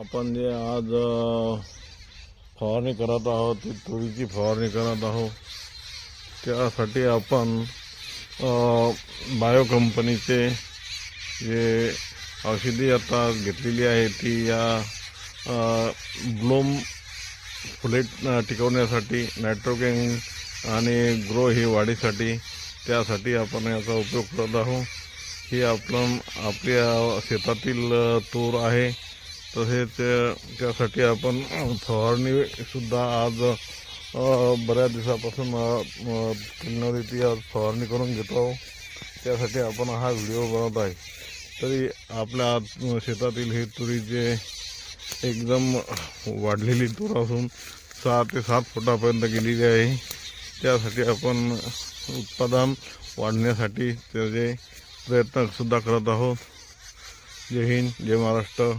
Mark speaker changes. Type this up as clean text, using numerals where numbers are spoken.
Speaker 1: आपण जे आज फवारणी करत आहोत ती तुरीची फवारणी करत आहोत। त्यासाठी आपण बायो कंपनीचे जे औषधी आता घेतलेली आहे ती या ब्लूम फुले टिकवण्यासाठी, नायट्रोजन आणि ग्रो ही वाढीसाठी, त्यासाठी आपण याचा उपयोग करत आहोत। ही आपल्या शेतातील तूर आहे, तसेच त्यासाठी आपण फवारणीसुद्धा आज बऱ्याच दिवसापासून ती आज फवारणी करून घेतो। त्यासाठी आपण हा व्हिडिओ बनवत आहे। तरी आपल्या शेतातील ही तुरीचे एकदम वाढलेली तूर असून 6 ते 7 फुटापर्यंत गेलेली आहे। त्यासाठी आपण उत्पादन वाढण्यासाठी त्याचे प्रयत्नसुद्धा करत आहोत। जय हिंद, जय महाराष्ट्र।